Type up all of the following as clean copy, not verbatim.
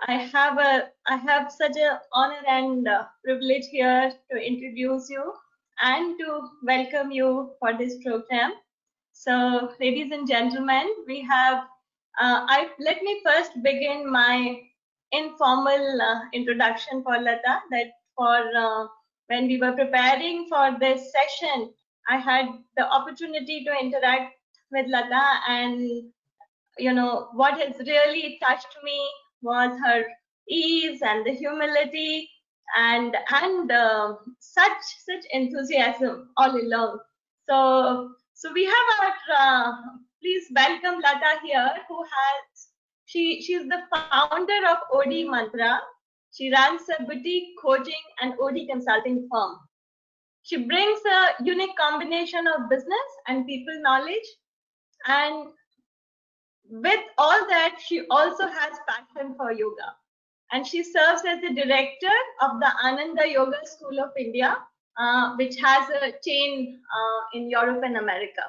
I have such a honor and privilege here to introduce you and to welcome you for this program. So, ladies and gentlemen, we have. Let me first begin my informal introduction for Lata. That for when we were preparing for this session, I had the opportunity to interact with Lata, and what has really touched me was her ease and the humility and such enthusiasm all along. So we have our please welcome Lata here, who has she's the founder of OD Mantra. She runs a boutique coaching and OD consulting firm. She brings a unique combination of business and people knowledge, and with all that, she also has passion for yoga. And she serves as the director of the Ananda Yoga School of India, which has a chain in Europe and America.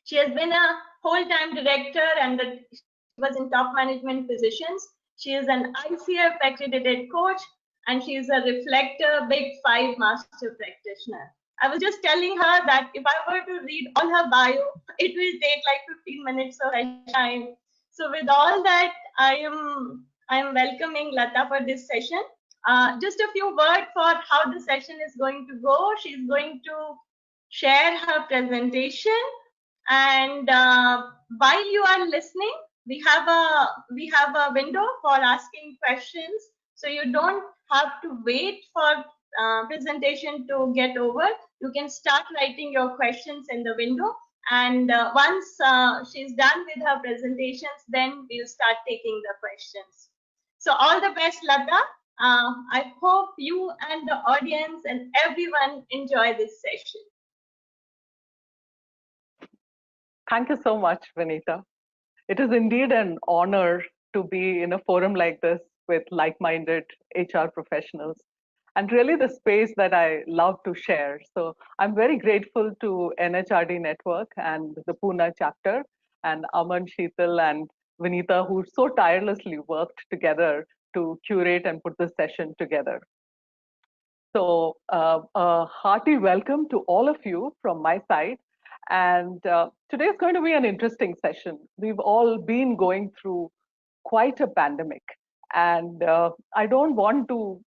She has been a whole-time director and she was in top management positions. She is an ICF accredited coach, and she is a Reflector Big Five master practitioner. I was just telling her that if I were to read all her bio, it will take like 15 minutes of time. So with all that, I am welcoming Lata for this session. Just a few words for how the session is going to go. She's going to share her presentation, and while you are listening, we have a window for asking questions, so you don't have to wait for presentation to get over. You can start writing your questions in the window, and once she's done with her presentations, then we'll start taking the questions. So all the best, Lata. I hope you and the audience and everyone enjoy this session. Thank you so much, Vinita. It is indeed an honor to be in a forum like this with like-minded HR professionals, and really the space that I love to share. So I'm very grateful to NHRD Network and the Pune chapter, and Aman, Sheetal, and Vinita, who so tirelessly worked together to curate and put this session together. So a hearty welcome to all of you from my side. And today is going to be an interesting session. We've all been going through quite a pandemic, and I don't want to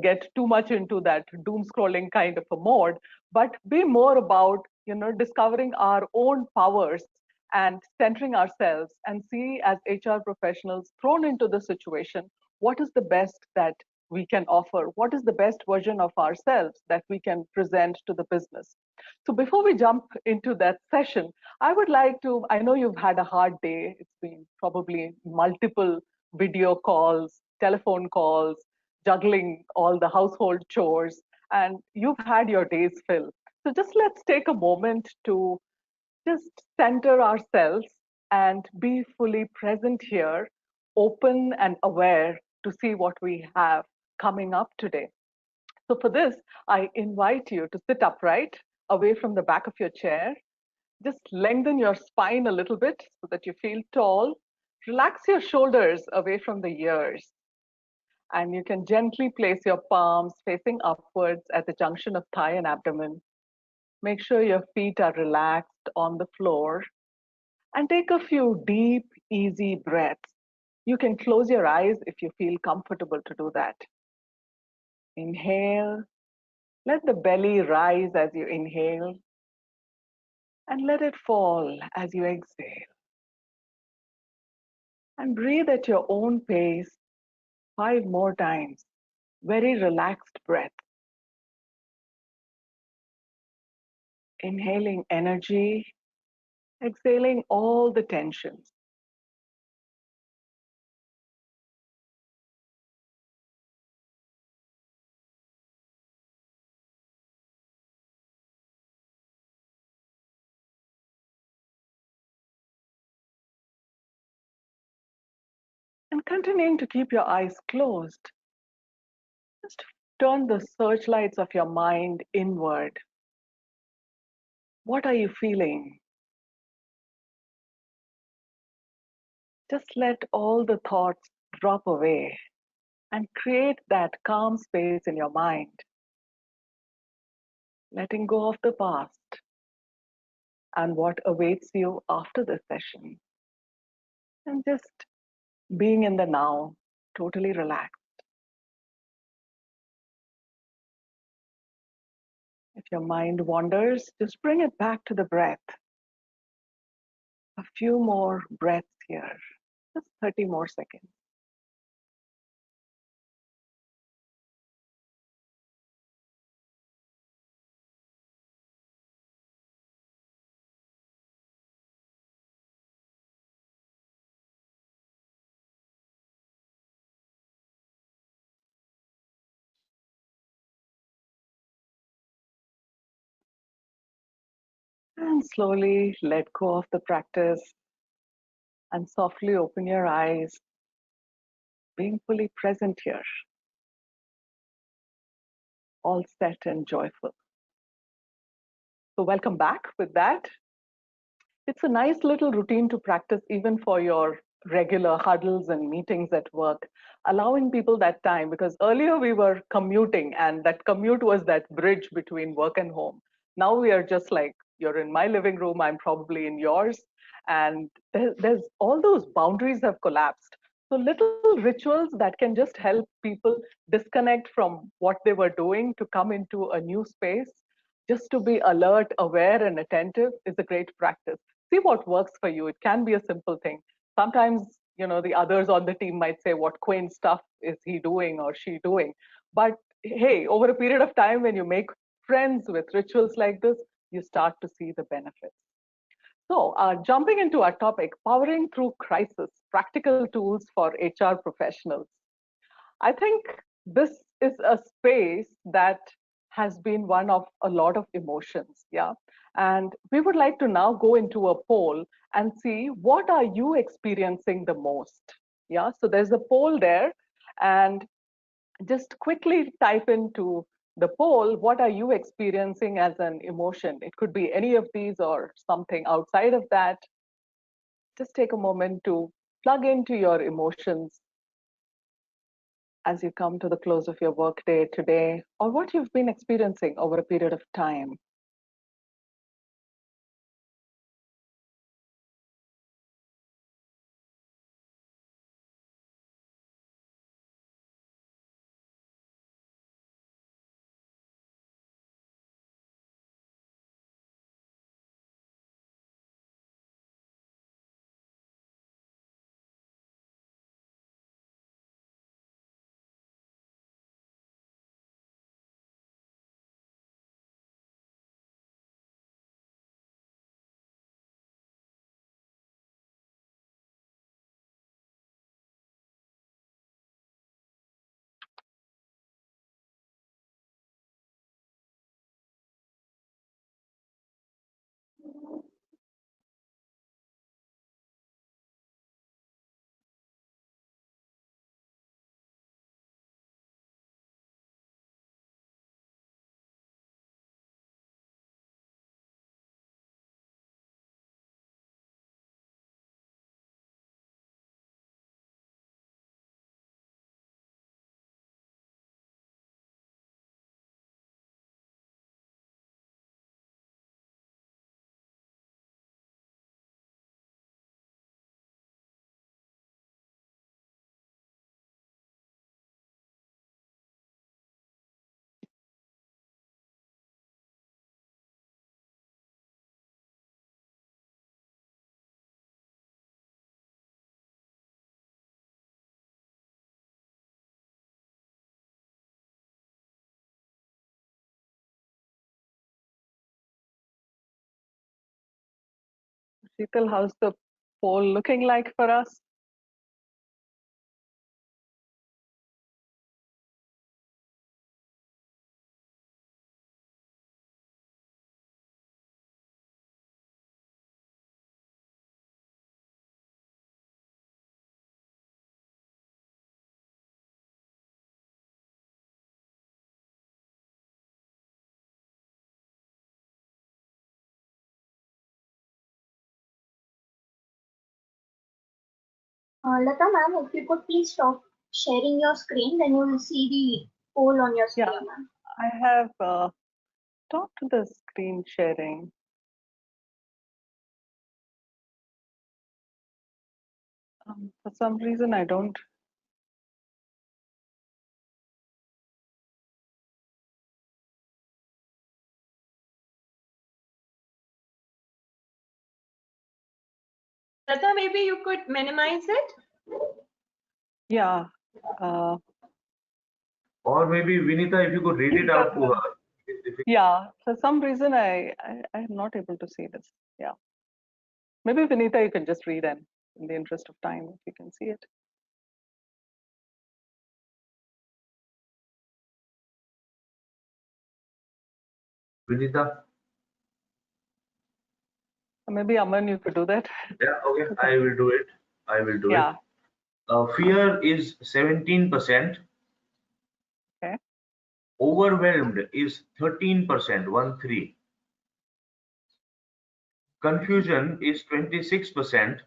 get too much into that doom scrolling kind of a mode, but be more about discovering our own powers and centering ourselves, and see, as HR professionals thrown into the situation, what is the best that we can offer, what is the best version of ourselves that we can present to the business. So before we jump into that session, I would like to, I know you've had a hard day. It's been probably multiple video calls, telephone calls, juggling all the household chores, and you've had your days filled. So just let's take a moment to just center ourselves and be fully present here, open and aware to see what we have coming up today. So for this, I invite you to sit upright, away from the back of your chair. Just lengthen your spine a little bit so that you feel tall. Relax your shoulders away from the ears. And you can gently place your palms facing upwards at the junction of thigh and abdomen. Make sure your feet are relaxed on the floor. And take a few deep, easy breaths. You can close your eyes if you feel comfortable to do that. Inhale. Let the belly rise as you inhale, and let it fall as you exhale. And breathe at your own pace 5 more times. Very relaxed breath. Inhaling energy, exhaling all the tensions. And continuing to keep your eyes closed, just turn the searchlights of your mind inward. What are you feeling? Just let all the thoughts drop away and create that calm space in your mind, letting go of the past and what awaits you after this session, and just being in the now, totally relaxed. If your mind wanders, just bring it back to the breath. A few more breaths here, just 30 more seconds. And slowly let go of the practice and softly open your eyes, being fully present here, all set and joyful. So, welcome back with that. It's a nice little routine to practice even for your regular huddles and meetings at work, allowing people that time because earlier we were commuting and that commute was that bridge between work and home. Now we are just like, you're in my living room, I'm probably in yours. And there's all those boundaries have collapsed. So little rituals that can just help people disconnect from what they were doing to come into a new space, just to be alert, aware, and attentive is a great practice. See what works for you. It can be a simple thing. Sometimes, the others on the team might say, what quaint stuff is he doing or she doing? But hey, over a period of time, when you make friends with rituals like this, you start to see the benefits. So, jumping into our topic, powering through crisis, practical tools for HR professionals. I think this is a space that has been one of a lot of emotions. Yeah. And we would like to now go into a poll and see what are you experiencing the most. Yeah. So there's a poll there, and just quickly type into the poll, what are you experiencing as an emotion? It could be any of these or something outside of that. Just take a moment to plug into your emotions as you come to the close of your workday today, or what you've been experiencing over a period of time. Sheetal, how's the poll looking like for us? Lata ma'am, if you could please stop sharing your screen, then you will see the poll on your Yeah, screen, ma'am. I have stopped the screen sharing. For some reason, I don't. Lata, maybe you could minimize it. Yeah. Uh, Or maybe Vinita, if you could read it out to her. yeah. For some reason, I am not able to see this. Yeah. Maybe Vinita, you can just read and in the interest of time, if you can see it. Vinita? Maybe Aman, you could do that. Yeah, okay, Okay. I will do it. I will do it. Yeah. Fear is 17%. Okay. Overwhelmed is 13%, 1 3. Confusion is 26%.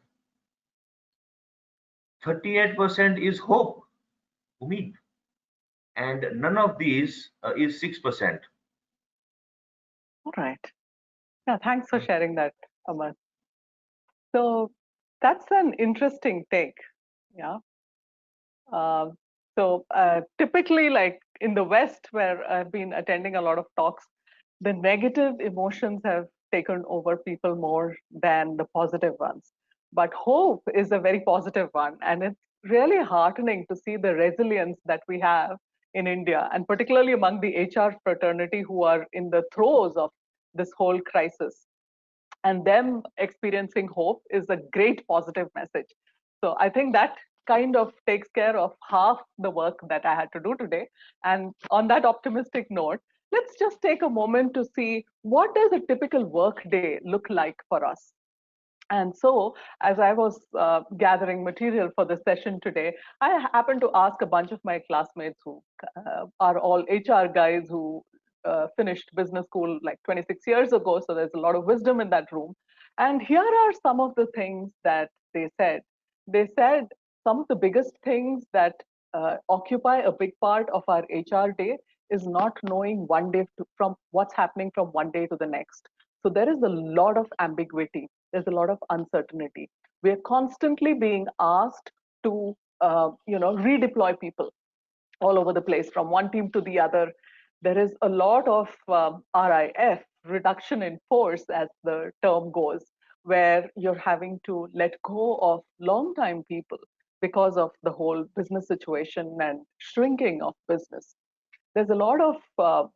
38% is hope, umid. And none of these is 6%. All right. Yeah. Thanks for sharing that, Aman. So that's an interesting take. Yeah. Typically, like in the West, where I've been attending a lot of talks, the negative emotions have taken over people more than the positive ones. But hope is a very positive one. And it's really heartening to see the resilience that we have in India, and particularly among the HR fraternity who are in the throes of this whole crisis. And them experiencing hope is a great positive message. So I think that kind of takes care of half the work that I had to do today. And on that optimistic note, let's just take a moment to see what does a typical work day look like for us. And so, as I was gathering material for the session today, I happened to ask a bunch of my classmates who are all HR guys who finished business school like 26 years ago. So there's a lot of wisdom in that room. And here are some of the things that they said. They said some of the biggest things that occupy a big part of our HR day is not knowing from what's happening from one day to the next. So there is a lot of ambiguity. There's a lot of uncertainty. We are constantly being asked to, redeploy people all over the place from one team to the other. There is a lot of RIF, reduction in force, as the term goes, where you're having to let go of long-time people because of the whole business situation and shrinking of business. There's a lot of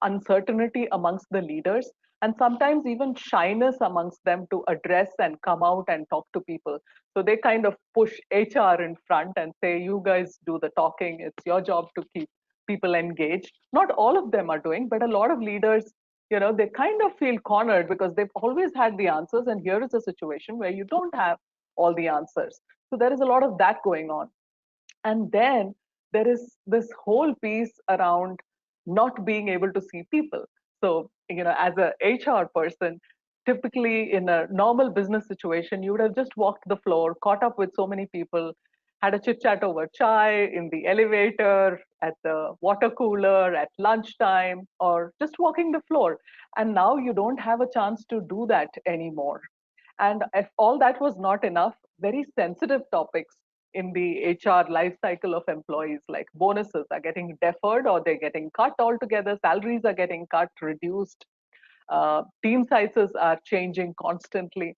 uncertainty amongst the leaders, and sometimes even shyness amongst them to address and come out and talk to people. So they kind of push HR in front and say, you guys do the talking, it's your job to keep people engaged. Not all of them are doing, but a lot of leaders, they kind of feel cornered because they've always had the answers, and here is a situation where you don't have all the answers. So there is a lot of that going on. And then there is this whole piece around not being able to see people. So, as a HR person, typically in a normal business situation, you would have just walked the floor, caught up with so many people, had a chit chat over chai, in the elevator, at the water cooler, at lunchtime, or just walking the floor. And now you don't have a chance to do that anymore. And if all that was not enough, very sensitive topics in the HR life cycle of employees, like bonuses are getting deferred or they're getting cut altogether, salaries are getting cut, reduced, team sizes are changing constantly,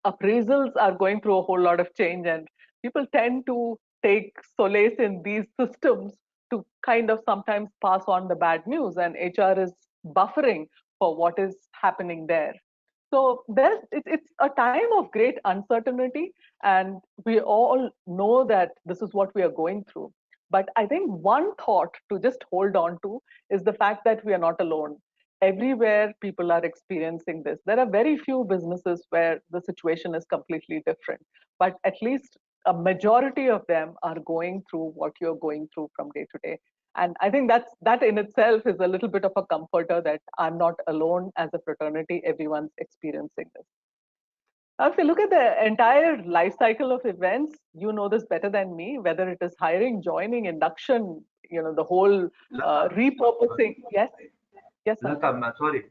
appraisals are going through a whole lot of change, and people tend to take solace in these systems to kind of sometimes pass on the bad news, and HR is buffering for what is happening there. So it's a time of great uncertainty, and we all know that this is what we are going through. But I think one thought to just hold on to is the fact that we are not alone. Everywhere people are experiencing this. There are very few businesses where the situation is completely different, but at least a majority of them are going through what you're going through from day to day. And I think that in itself is a little bit of a comforter that I'm not alone as a fraternity. Everyone's experiencing this. If you look at the entire life cycle of events, you know this better than me, whether it is hiring, joining, induction, the whole Lata, repurposing. Yes, yes, Lata, Sanjay. sorry.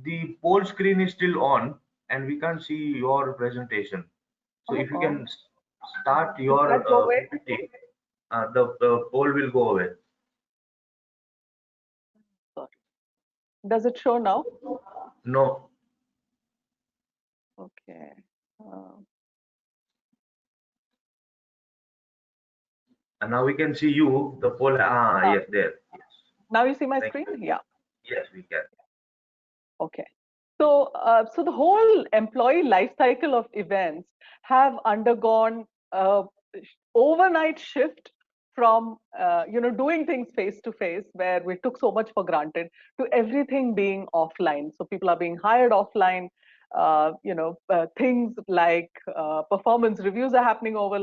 The poll screen is still on and we can't see your presentation. So Oh, if you oh. can start Did that your go away? PPT, the poll will go away. Sorry. Does it show now? No. Okay. Uh, And now we can see you, the poll. Ah, ah, yes, there. Yes. now you see my Thank screen? you. Yeah. Yes, we can. Okay. So the whole employee life cycle of events have undergone a overnight shift from doing things face to face, where we took so much for granted, to everything being offline. So people are being hired offline. Things like performance reviews are happening over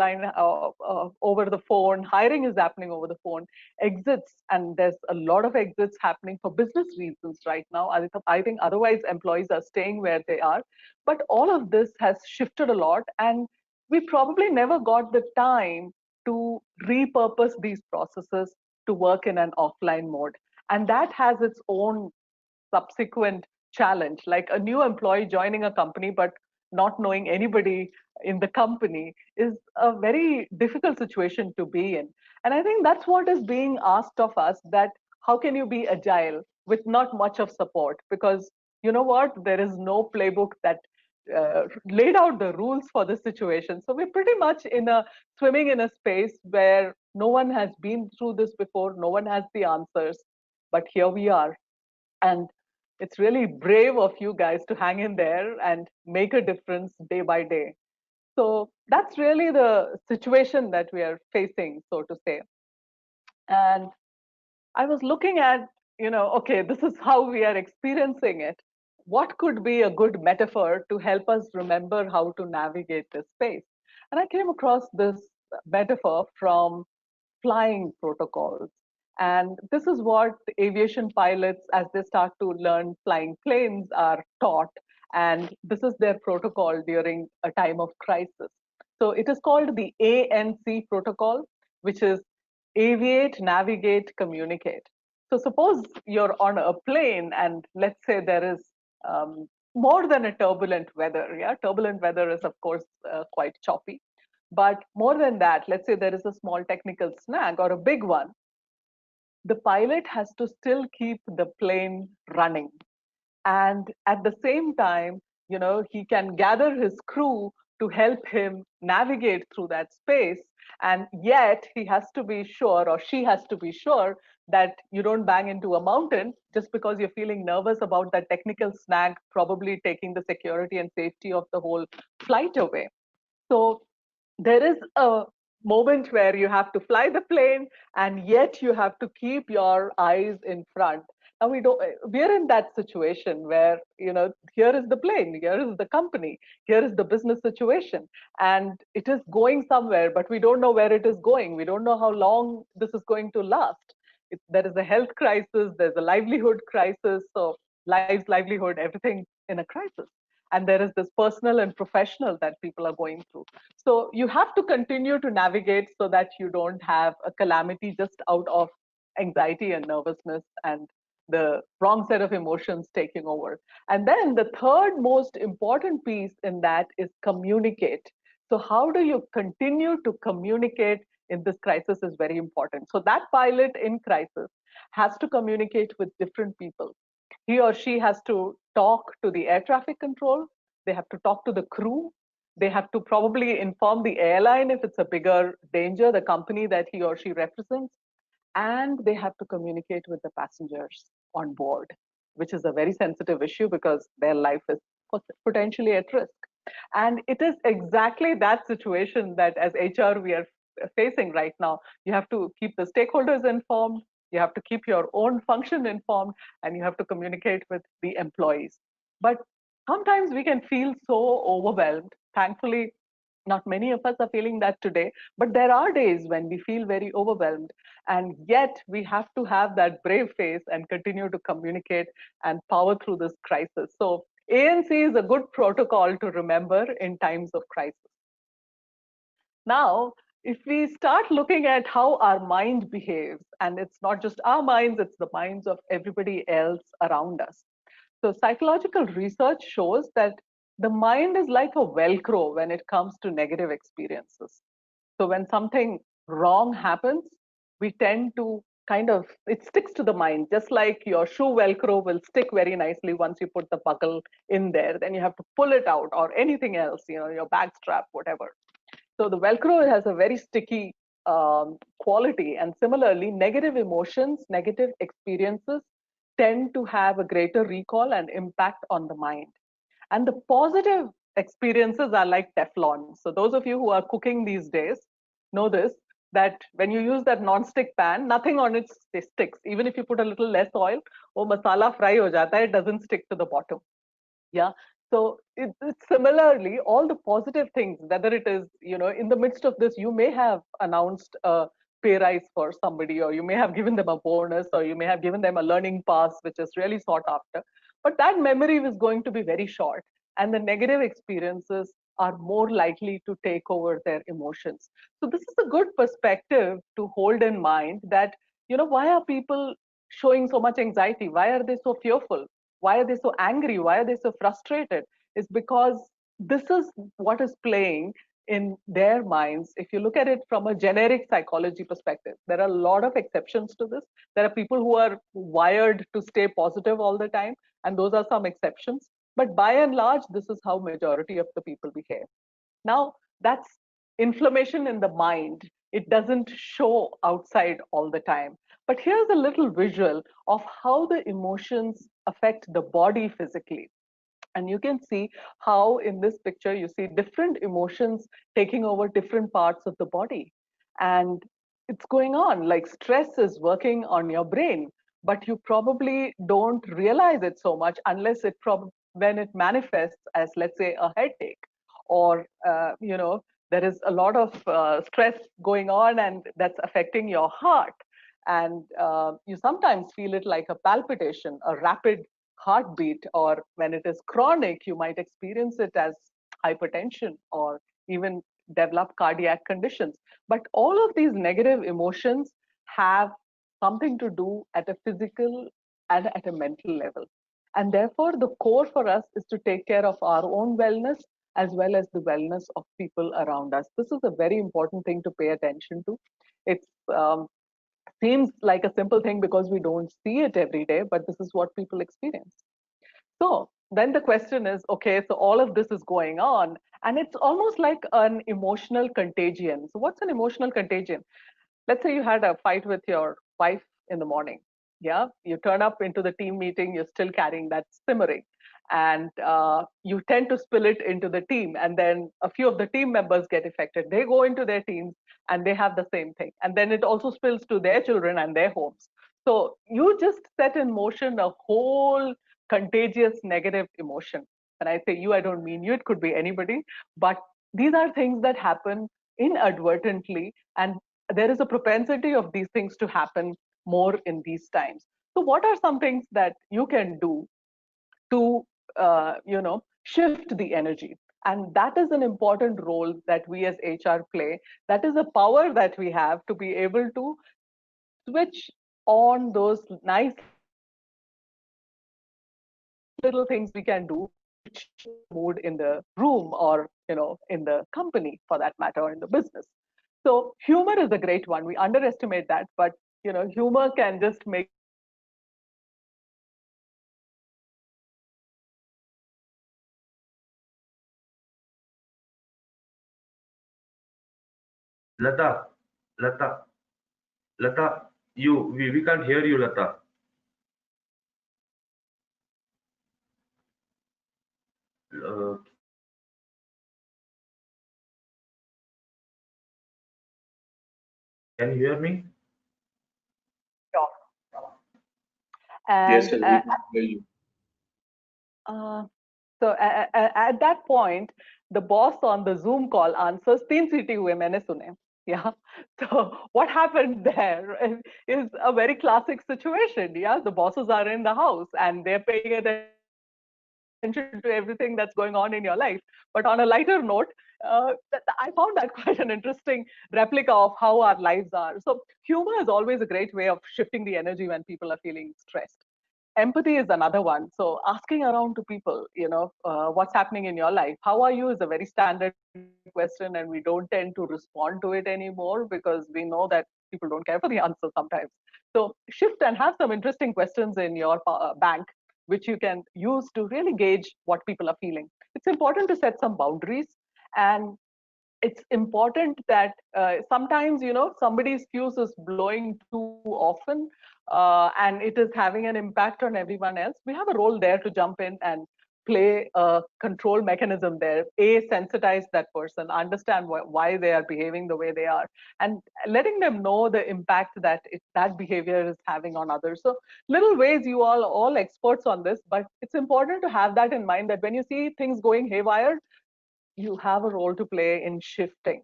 the phone. Hiring is happening over the phone. Exits, and there's a lot of exits happening for business reasons right now. I think otherwise employees are staying where they are, but all of this has shifted a lot, and we probably never got the time to repurpose these processes to work in an offline mode, and that has its own subsequent challenge. Like a new employee joining a company but not knowing anybody in the company is a very difficult situation to be in. And I think that's what is being asked of us, that how can you be agile with not much of support? Because you know what, there is no playbook that laid out the rules for this situation. So we're pretty much swimming in a space where no one has been through this before, no one has the answers, but here we are. And it's really brave of you guys to hang in there and make a difference day by day. So that's really the situation that we are facing, so to say. And I was looking at, okay, this is how we are experiencing it. What could be a good metaphor to help us remember how to navigate this space? And I came across this metaphor from flying protocols. And this is what aviation pilots, as they start to learn flying planes, are taught. And this is their protocol during a time of crisis. So it is called the ANC protocol, which is aviate, navigate, communicate. So suppose you're on a plane and let's say there is more than a turbulent weather. Yeah, turbulent weather is of course quite choppy. But more than that, let's say there is a small technical snag or a big one, the pilot has to still keep the plane running. And at the same time, he can gather his crew to help him navigate through that space. And yet he has to be sure, or she has to be sure, that you don't bang into a mountain just because you're feeling nervous about that technical snag probably taking the security and safety of the whole flight away. So there is a moment where you have to fly the plane and yet you have to keep your eyes in front. Now we're in that situation where, here is the plane, here is the company, here is the business situation, and it is going somewhere, but we don't know where it is going. We don't know how long this is going to last. There is a health crisis, there's a livelihood crisis. So lives, livelihood, everything in a crisis. And there is this personal and professional that people are going through. So you have to continue to navigate so that you don't have a calamity just out of anxiety and nervousness and the wrong set of emotions taking over. And then the third most important piece in that is communicate. So how do you continue to communicate in this crisis is very important. So that pilot in crisis has to communicate with different people. He or she has to talk to the air traffic control. They have to talk to the crew. They have to probably inform the airline if it's a bigger danger, the company that he or she represents. And they have to communicate with the passengers on board, which is a very sensitive issue because their life is potentially at risk. And it is exactly that situation that as HR we are facing right now. You have to keep the stakeholders informed, you have to keep your own function informed, and you have to communicate with the employees. But sometimes we can feel so overwhelmed. Thankfully, not many of us are feeling that today, but there are days when we feel very overwhelmed. And yet we have to have that brave face and continue to communicate and power through this crisis. So ANC is a good protocol to remember in times of crisis. Now, if we start looking at how our mind behaves, and it's not just our minds, it's the minds of everybody else around us. So psychological research shows that the mind is like a Velcro when it comes to negative experiences. So when something wrong happens, we tend to it sticks to the mind, just like your shoe Velcro will stick very nicely once you put the buckle in there. Then you have to pull it out or anything else, your bag strap, whatever. So the Velcro has a very sticky quality. And similarly, negative emotions, negative experiences tend to have a greater recall and impact on the mind. And the positive experiences are like Teflon. So those of you who are cooking these days know this, that when you use that non-stick pan, nothing on it sticks. Even if you put a little less oil, wo masala fry ho jata hai, it doesn't stick to the bottom. Yeah. So it's similarly, all the positive things, whether it is, in the midst of this, you may have announced a pay rise for somebody, or you may have given them a bonus, or you may have given them a learning pass, which is really sought after. But that memory is going to be very short, and the negative experiences are more likely to take over their emotions. So this is a good perspective to hold in mind that, why are people showing so much anxiety? Why are they so fearful? Why are they so angry? Why are they so frustrated? Is because this is what is playing in their minds. If you look at it from a generic psychology perspective, there are a lot of exceptions to this. There are people who are wired to stay positive all the time, and those are some exceptions. But by and large, this is how majority of the people behave. Now, that's inflammation in the mind. It doesn't show outside all the time. But here's a little visual of how the emotions affect the body physically. And you can see how in this picture you see different emotions taking over different parts of the body. And it's going on, like stress is working on your brain, but you probably don't realize it so much unless when it manifests as, let's say, a headache, or there is a lot of stress going on and that's affecting your heart. And you sometimes feel it like a palpitation, a rapid heartbeat, or when it is chronic, you might experience it as hypertension or even develop cardiac conditions. But all of these negative emotions have something to do at a physical and at a mental level. And therefore, the core for us is to take care of our own wellness as well as the wellness of people around us. This is a very important thing to pay attention to. It seems like a simple thing because we don't see it every day, but this is what people experience. So then the question is, okay, so all of this is going on, and it's almost like an emotional contagion. So what's an emotional contagion? Let's say you had a fight with your wife in the morning. Yeah, you turn up into the team meeting, you're still carrying that simmering, and you tend to spill it into the team, and then a few of the team members get affected. They go into their teams and they have the same thing, and then it also spills to their children and their homes. So you just set in motion a whole contagious negative emotion. And I say you, I don't mean you, it could be anybody, but these are things that happen inadvertently, and there is a propensity of these things to happen more in these times. So what are some things that you can do to shift the energy? And that is an important role that we as HR play. That is a power that we have to be able to switch on those nice little things we can do to shift the mood in the room, or in the company for that matter, or in the business. So humor is a great one. We underestimate that, but humor can just make Lata, Lata, Lata, we can't hear you, Lata. Uh, can you hear me? and Yes, sir, we can hear you. uh, so at that point, the boss on the Zoom call answers, "Teen सीटी हुए मैंने सुने." Yeah. So what happened there is a very classic situation. Yeah, the bosses are in the house and they're paying attention attention to everything that's going on in your life. But on a lighter note, I found that quite an interesting replica of how our lives are. So humor is always a great way of shifting the energy when people are feeling stressed. Empathy is another one. So asking around to people, what's happening in your life, how are you, is a very standard question, and we don't tend to respond to it anymore because we know that people don't care for the answer sometimes. So shift and have some interesting questions in your bank, which you can use to really gauge what people are feeling. It's important to set some boundaries, and it's important that sometimes somebody's fuse is blowing too often, and it is having an impact on everyone else. We have a role there to jump in and play a control mechanism there. Sensitize that person, understand why they are behaving the way they are, and letting them know the impact that that behavior is having on others. So little ways, you all experts on this, but it's important to have that in mind, that when you see things going haywire, you have a role to play in shifting.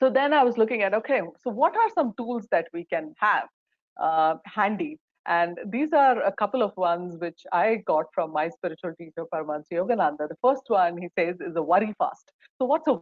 So then I was looking at, okay, so what are some tools that we can have handy? And these are a couple of ones which I got from my spiritual teacher, Paramahansa Yogananda. The first one, he says, is a worry fast. So what's a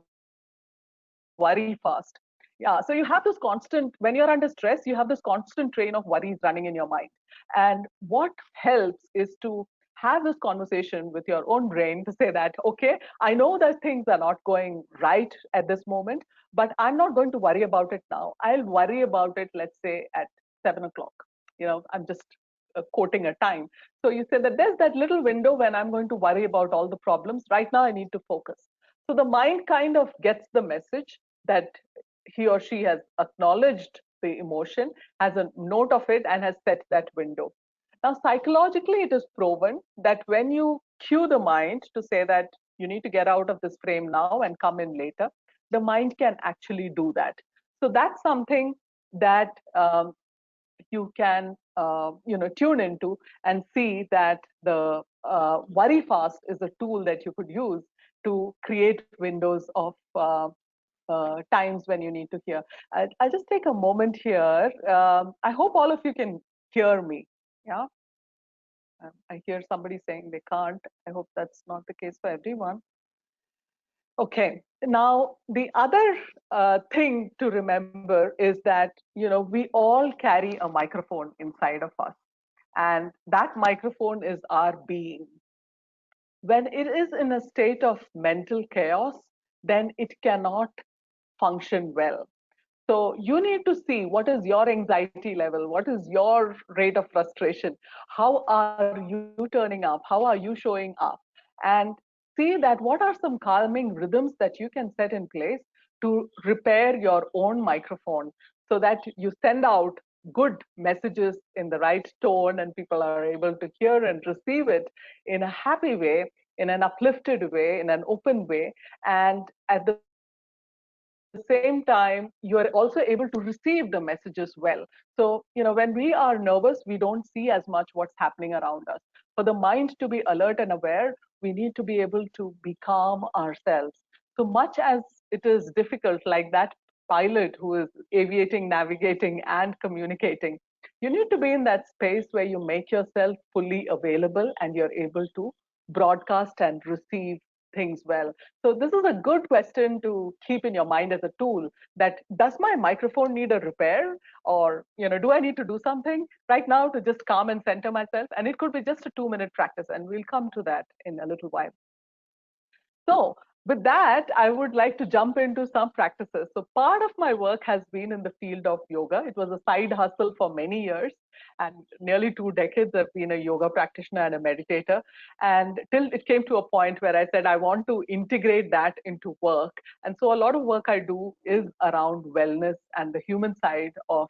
worry fast? Yeah, so you have this constant, when you're under stress, you have this constant train of worries running in your mind. And what helps is to have this conversation with your own brain to say that, okay, I know that things are not going right at this moment, but I'm not going to worry about it now. I'll worry about it, let's say, at 7 o'clock. I'm just quoting a time. So you say that there's that little window when I'm going to worry about all the problems. Right now, I need to focus. So the mind kind of gets the message that he or she has acknowledged the emotion, has a note of it, and has set that window. Now, psychologically, it is proven that when you cue the mind to say that you need to get out of this frame now and come in later, the mind can actually do that. So that's something that you can tune into and see that the worry fast is a tool that you could use to create windows of times when you need to hear. I'll just take a moment here. I hope all of you can hear me. Yeah. I hear somebody saying they can't. I hope that's not the case for everyone. Okay. Now, the other thing to remember is that, we all carry a microphone inside of us, and that microphone is our being. When it is in a state of mental chaos, then it cannot function well. So you need to see what is your anxiety level, what is your rate of frustration, how are you turning up, how are you showing up, and see that what are some calming rhythms that you can set in place to repair your own microphone so that you send out good messages in the right tone and people are able to hear and receive it in a happy way, in an uplifted way, in an open way, and at the same time you are also able to receive the messages well. So when we are nervous, we don't see as much what's happening around us. For the mind to be alert and aware, we need to be able to be calm ourselves. So much as it is difficult, like that pilot who is aviating, navigating, and communicating, you need to be in that space where you make yourself fully available and you're able to broadcast and receive things well. So this is a good question to keep in your mind as a tool, that does my microphone need a repair, or do I need to do something right now to just calm and center myself? And it could be just a 2-minute practice, and we'll come to that in a little while. So with that, I would like to jump into some practices. So part of my work has been in the field of yoga. It was a side hustle for many years, and nearly 2 decades I've been a yoga practitioner and a meditator. And till it came to a point where I said, I want to integrate that into work. And so a lot of work I do is around wellness and the human side of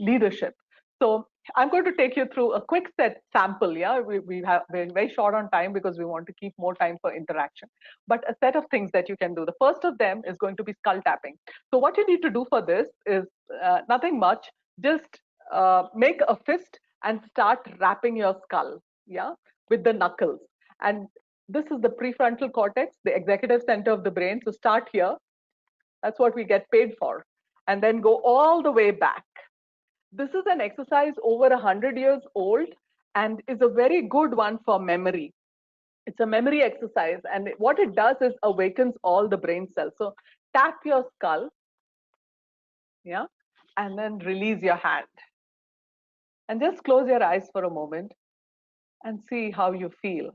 leadership. So I'm going to take you through a quick set sample. Yeah, we're very short on time because we want to keep more time for interaction. But a set of things that you can do. The first of them is going to be skull tapping. So what you need to do for this is nothing much. Just make a fist and start rapping your skull. Yeah, with the knuckles. And this is the prefrontal cortex, the executive center of the brain. So start here. That's what we get paid for. And then go all the way back. This is an exercise over 100 years old and is a very good one for memory. It's a memory exercise, and what it does is awakens all the brain cells. So tap your skull, yeah, and then release your hand. And just close your eyes for a moment and see how you feel.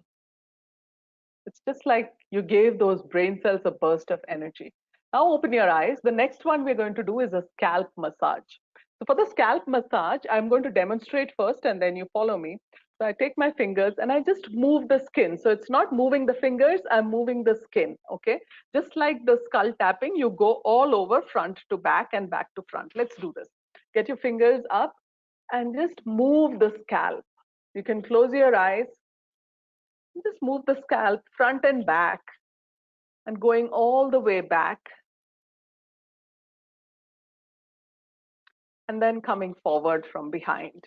It's just like you gave those brain cells a burst of energy. Now open your eyes. The next one we're going to do is a scalp massage. So for the scalp massage, I'm going to demonstrate first and then you follow me. So I take my fingers and I just move the skin. So it's not moving the fingers, I'm moving the skin, okay? Just like the skull tapping, you go all over front to back and back to front. Let's do this. Get your fingers up and just move the scalp. You can close your eyes. Just move the scalp front and back and going all the way back. And then coming forward from behind.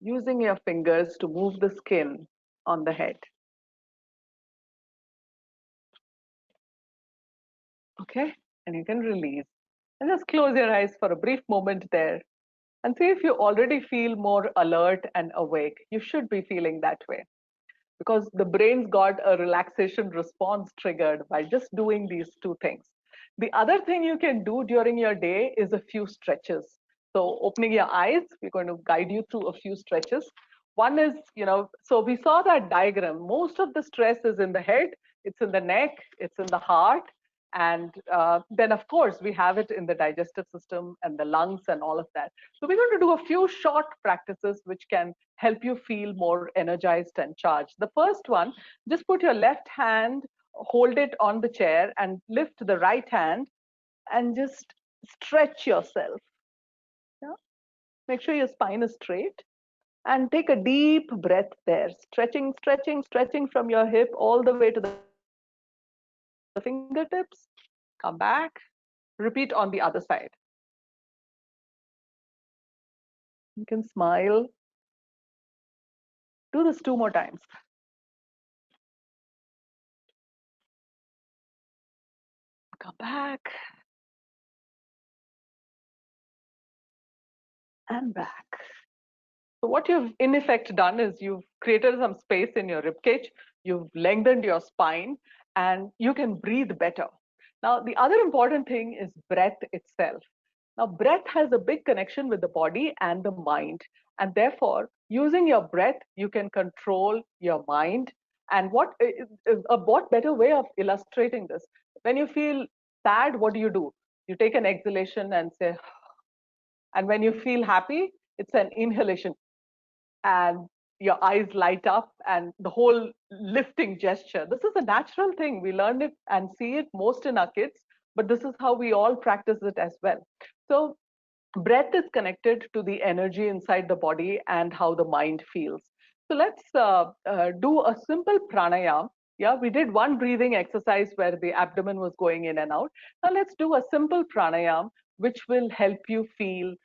Using your fingers to move the skin on the head. Okay, and you can release. And just close your eyes for a brief moment there. And see if you already feel more alert and awake. You should be feeling that way, because the brain's got a relaxation response triggered by just doing these two things. The other thing you can do during your day is a few stretches. So opening your eyes, we're going to guide you through a few stretches. One is, so we saw that diagram. Most of the stress is in the head, it's in the neck, it's in the heart. And then, of course, we have it in the digestive system and the lungs and all of that. So we're going to do a few short practices which can help you feel more energized and charged. The first one, just put your left hand, hold it on the chair and lift the right hand and just stretch yourself. Yeah? Make sure your spine is straight and take a deep breath there. Stretching, stretching, stretching from your hip all the way to the fingertips. Come back. Repeat on the other side. You can smile. Do this 2 more times. Come back and back. So what you've in effect done is you've created some space in your ribcage, you've lengthened your spine, and you can breathe better. Now, the other important thing is breath itself. Now, breath has a big connection with the body and the mind. And therefore, using your breath, you can control your mind. And what better way of illustrating this? When you feel sad, what do? You take an exhalation and say, and when you feel happy, it's an inhalation. And your eyes light up and the whole lifting gesture. This is a natural thing. We learn it and see it most in our kids, but this is how we all practice it as well. So breath is connected to the energy inside the body and how the mind feels. So let's do a simple pranayama. Yeah, we did one breathing exercise where the abdomen was going in and out. Now let's do a simple pranayama, which will help you feel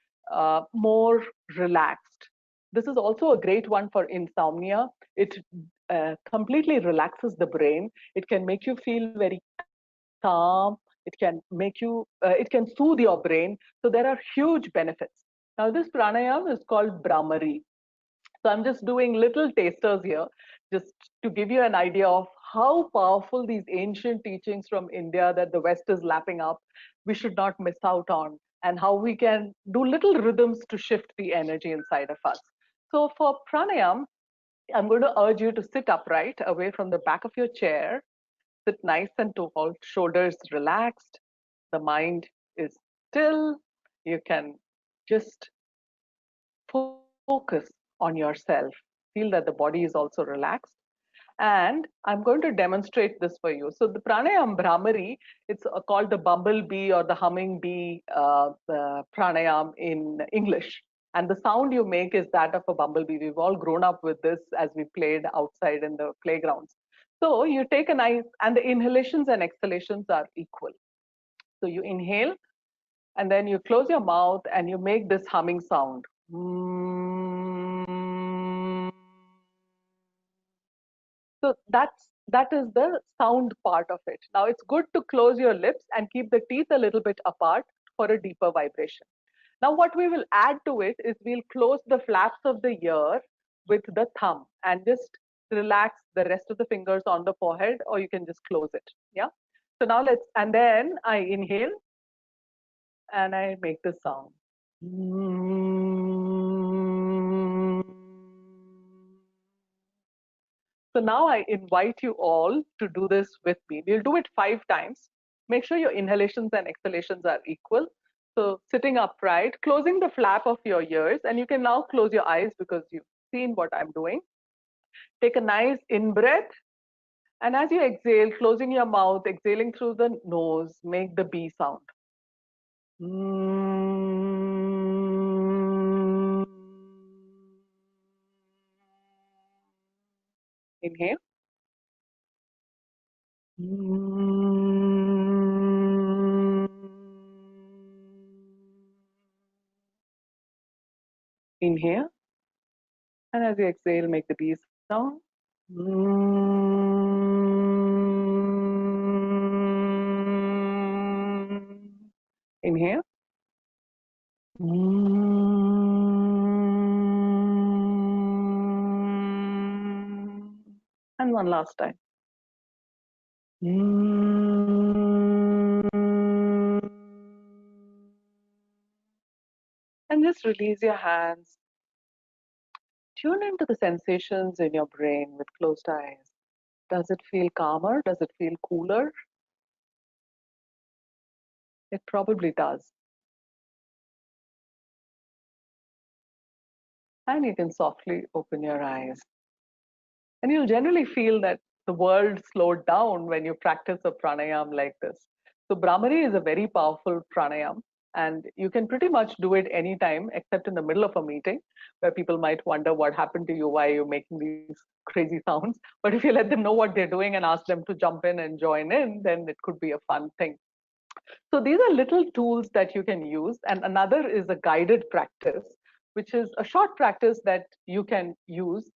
more relaxed. This is also a great one for insomnia. It completely relaxes the brain. It can make you feel very calm. It can soothe your brain. So there are huge benefits. Now this pranayama is called Brahmari. So I'm just doing little tasters here, just to give you an idea of how powerful these ancient teachings from India that the West is lapping up, we should not miss out on, and how we can do little rhythms to shift the energy inside of us. So for pranayama, I'm going to urge you to sit upright away from the back of your chair. Sit nice and tall, shoulders relaxed. The mind is still. You can just focus on yourself. Feel that the body is also relaxed. And I'm going to demonstrate this for you. So the pranayam Brahmari, it's called the bumblebee or the humming bee pranayam in English. And the sound you make is that of a bumblebee. We've all grown up with this as we played outside in the playgrounds. So you take a nice, and the inhalations and exhalations are equal. So you inhale, and then you close your mouth and you make this humming sound. So that is the sound part of it. Now it's good to close your lips and keep the teeth a little bit apart for a deeper vibration. Now what we will add to it is we'll close the flaps of the ear with the thumb and just relax the rest of the fingers on the forehead, or you can just close it. Yeah. So now and then I inhale and I make this sound. So now I invite you all to do this with me. We'll do it 5 times. Make sure your inhalations and exhalations are equal. So sitting upright, closing the flap of your ears, and you can now close your eyes because you've seen what I'm doing. Take a nice in breath. And as you exhale, closing your mouth, exhaling through the nose, make the B sound. Inhale. Inhale. And as you exhale, make the B sound. Inhale. And one last time. And just release your hands. Tune into the sensations in your brain with closed eyes. Does it feel calmer? Does it feel cooler? It probably does. And you can softly open your eyes. And you'll generally feel that the world slowed down when you practice a pranayam like this. So Brahmari is a very powerful pranayam, and you can pretty much do it anytime except in the middle of a meeting where people might wonder what happened to you, why you're making these crazy sounds. But if you let them know what they're doing and ask them to jump in and join in, then it could be a fun thing. So these are little tools that you can use. And another is a guided practice, which is a short practice that you can use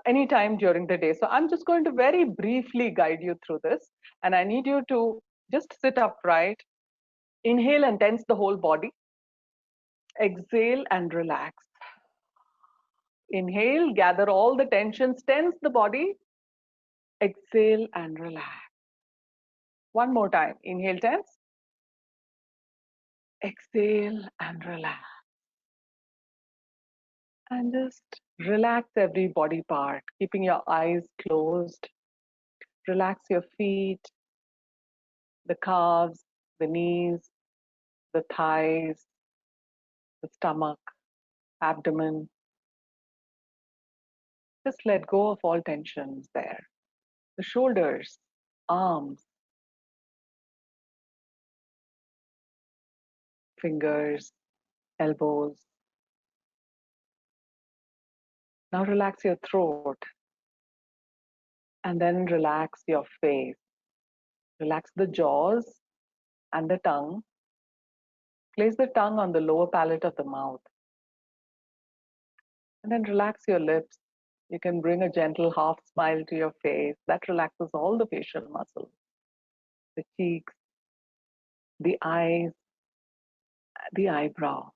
anytime during the day. So I'm just going to very briefly guide you through this. And I need you to just sit upright, inhale and tense the whole body. Exhale and relax. Inhale, gather all the tensions, tense the body. Exhale and relax. One more time. Inhale, tense. Exhale and relax. And just relax every body part, keeping your eyes closed. Relax your feet, the calves, the knees, the thighs, the stomach, abdomen. Just let go of all tensions there. The shoulders, arms, fingers, elbows. Now relax your throat and then relax your face. Relax the jaws and the tongue. Place the tongue on the lower palate of the mouth. And then relax your lips. You can bring a gentle half smile to your face. That relaxes all the facial muscles, the cheeks, the eyes, the eyebrow.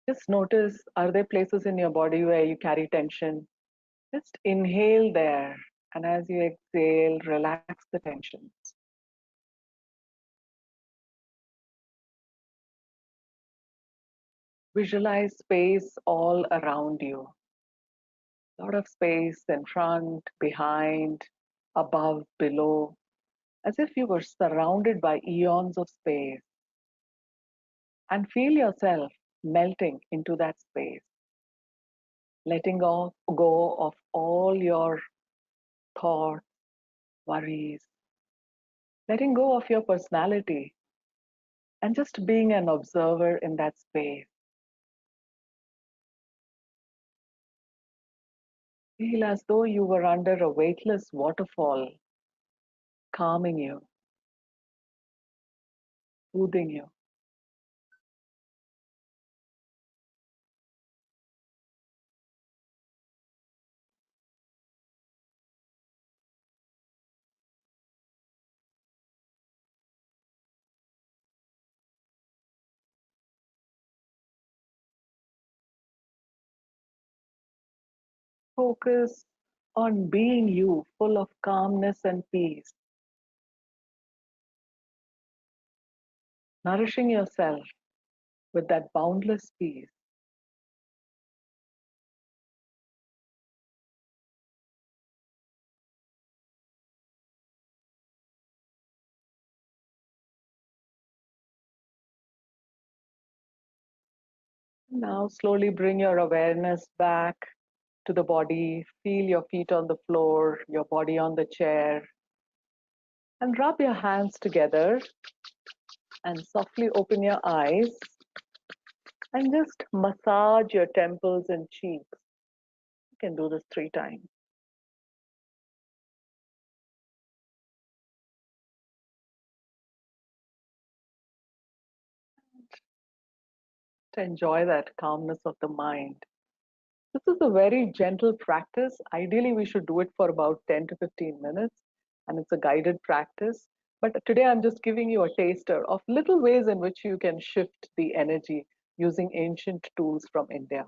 Just notice, are there places in your body where you carry tension? Just inhale there. And as you exhale, relax the tensions. Visualize space all around you. A lot of space in front, behind, above, below, as if you were surrounded by eons of space. And feel yourself melting into that space, letting go of all your thoughts, worries, letting go of your personality, and just being an observer in that space. Feel as though you were under a weightless waterfall, calming you, soothing you. focus on being you, full of calmness and peace, nourishing yourself with that boundless peace. Now, slowly bring your awareness back to the body. Feel your feet on the floor, your body on the chair, and rub your hands together and softly open your eyes and just massage your temples and cheeks. You can do this 3 times. To enjoy that calmness of the mind. This is a very gentle practice. Ideally, we should do it for about 10 to 15 minutes, and it's a guided practice. But today, I'm just giving you a taster of little ways in which you can shift the energy using ancient tools from India.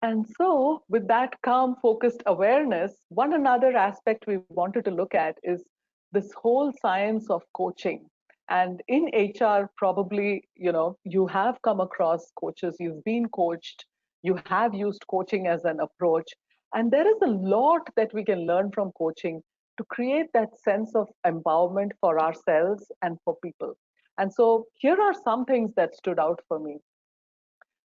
And so, with that calm, focused awareness, one another aspect we wanted to look at is this whole science of coaching. And in HR, probably, you have come across coaches, you've been coached, you have used coaching as an approach. And there is a lot that we can learn from coaching to create that sense of empowerment for ourselves and for people. And so, here are some things that stood out for me.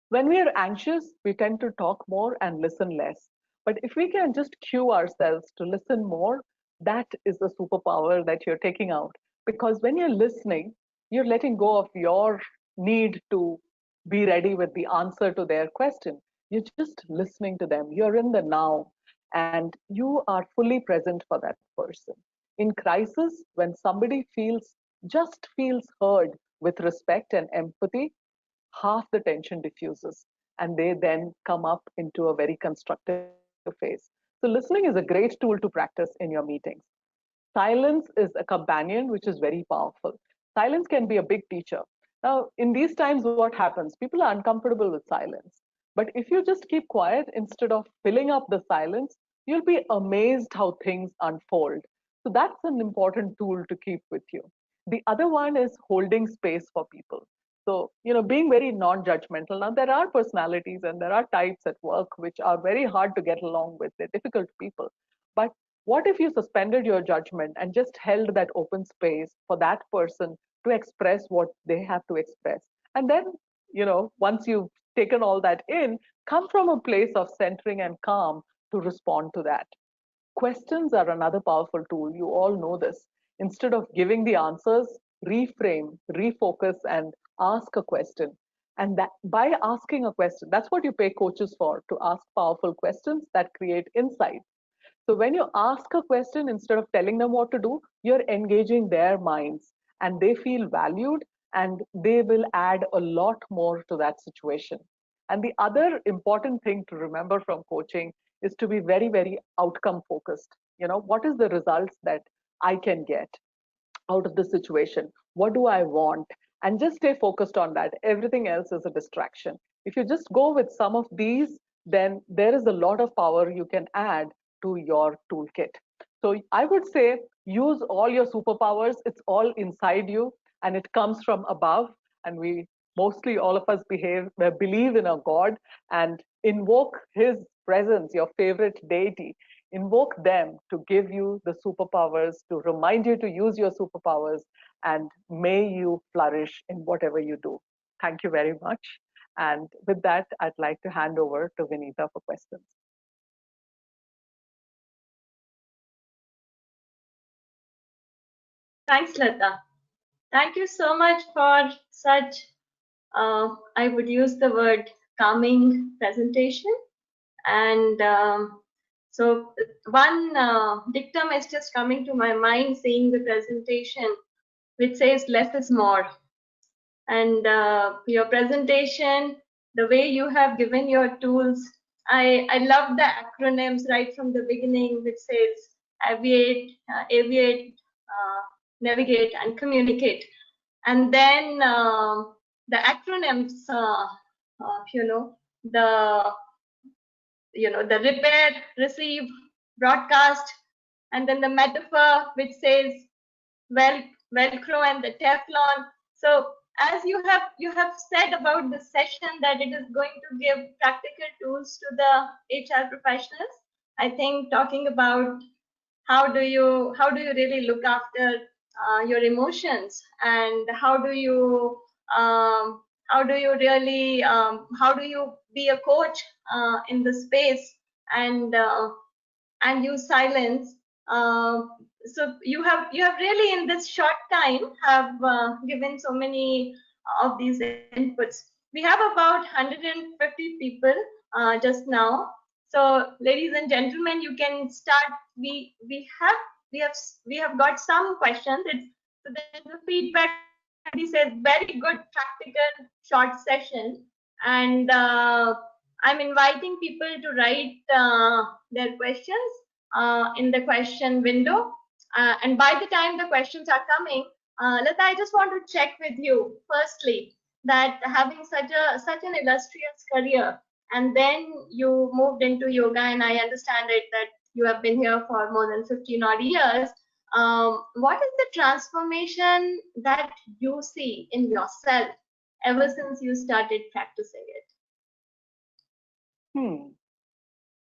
When we are anxious, we tend to talk more and listen less. But if we can just cue ourselves to listen more, that is the superpower that you're taking out. Because when you're listening, you're letting go of your need to be ready with the answer to their question. You're just listening to them. You're in the now, and you are fully present for that person. In crisis, when somebody feels heard with respect and empathy, half the tension diffuses and they then come up into a very constructive phase. So, listening is a great tool to practice in your meetings. Silence is a companion which is very powerful. Silence can be a big teacher. Now, in these times, what happens? People are uncomfortable with silence. But if you just keep quiet instead of filling up the silence, you'll be amazed how things unfold. So, that's an important tool to keep with you. The other one is holding space for people. So, being very non judgmental. Now, there are personalities and there are types at work which are very hard to get along with. They're difficult people. But what if you suspended your judgment and just held that open space for that person to express what they have to express? And then, once you've taken all that in, come from a place of centering and calm to respond to that. Questions are another powerful tool. You all know this. Instead of giving the answers, reframe, refocus, and ask a question. And that by asking a question, that's what you pay coaches for, to ask powerful questions that create insight. So when you ask a question, instead of telling them what to do, you're engaging their minds and they feel valued and they will add a lot more to that situation. And the other important thing to remember from coaching is to be very, very outcome focused. What is the results that I can get out of the situation? What do I want? And just stay focused on that. Everything else is a distraction. If you just go with some of these, then there is a lot of power you can add to your toolkit. So I would say use all your superpowers. It's all inside you and it comes from above. And we mostly all of us believe in a God and invoke his presence, your favorite deity. Invoke them to give you the superpowers, to remind you to use your superpowers, and may you flourish in whatever you do. Thank you very much. And with that, I'd like to hand over to Vinita for questions. Thanks, Lata. Thank you so much for such, I would use the word calming presentation. And so one dictum is just coming to my mind seeing the presentation, which says less is more. And your presentation, the way you have given your tools, I love the acronyms right from the beginning, which says aviate, navigate, and communicate. And then the acronyms, the the repair, receive, broadcast, and then the metaphor which says Velcro and the Teflon. So as you have said about the session that it is going to give practical tools to the HR professionals, I think talking about how do you really look after your emotions, and how do you be a coach in the space, and use silence. So you have really in this short time have given so many of these inputs. We have about 150 people just now. So ladies and gentlemen, you can start. We have got some questions. So there's a feedback. He says very good practical short session, and I'm inviting people to write their questions in the question window. And by the time the questions are coming, Lata, I just want to check with you firstly that having such an illustrious career, and then you moved into yoga, and I understand it that you have been here for more than 15 odd years. What is the transformation that you see in yourself ever since you started practicing it?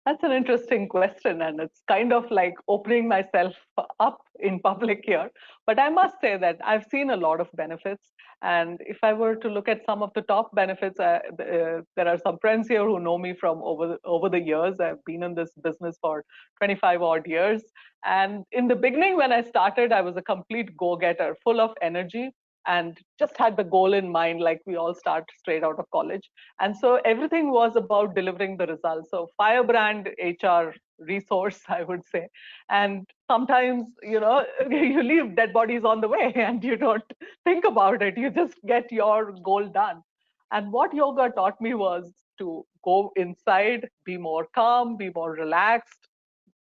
That's an interesting question, and it's kind of like opening myself up in public here. But I must say that I've seen a lot of benefits. And if I were to look at some of the top benefits, there are some friends here who know me from over the years. I've been in this business for 25 odd years. And in the beginning, when I started, I was a complete go-getter, full of energy, and just had the goal in mind, like we all start straight out of college. And so everything was about delivering the results. So firebrand HR resource, I would say. And sometimes, you leave dead bodies on the way and you don't think about it. You just get your goal done. And what yoga taught me was to go inside, be more calm, be more relaxed,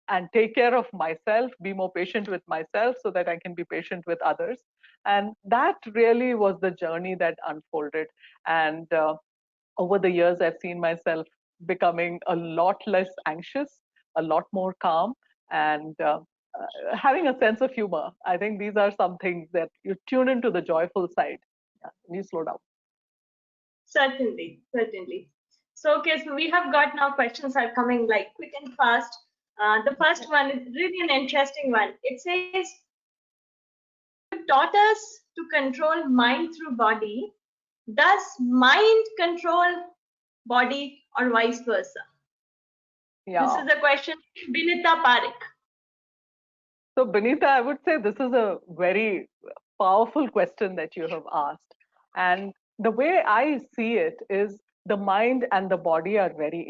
and take care of myself, be more patient with myself so that I can be patient with others. And that really was the journey that unfolded. And over the years, I've seen myself becoming a lot less anxious, a lot more calm, and having a sense of humor. I think these are some things that you tune into the joyful side. Yeah, and you slow down. Certainly, certainly. So, okay, so we have got now questions are coming like quick and fast. The first one is really an interesting one. It says, you taught us to control mind through body. Does mind control body or vice versa? Yeah. This is a question, Binita Parekh. So, Benita, I would say this is a very powerful question that you have asked. And the way I see it is the mind and the body are very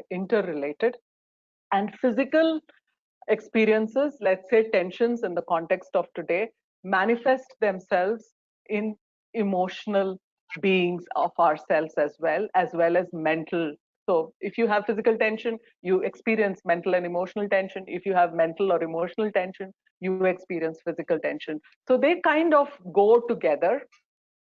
interrelated. And physical experiences, let's say tensions in the context of today, manifest themselves in emotional beings of ourselves as well as mental. So if you have physical tension, you experience mental and emotional tension. If you have mental or emotional tension, you experience physical tension. So they kind of go together.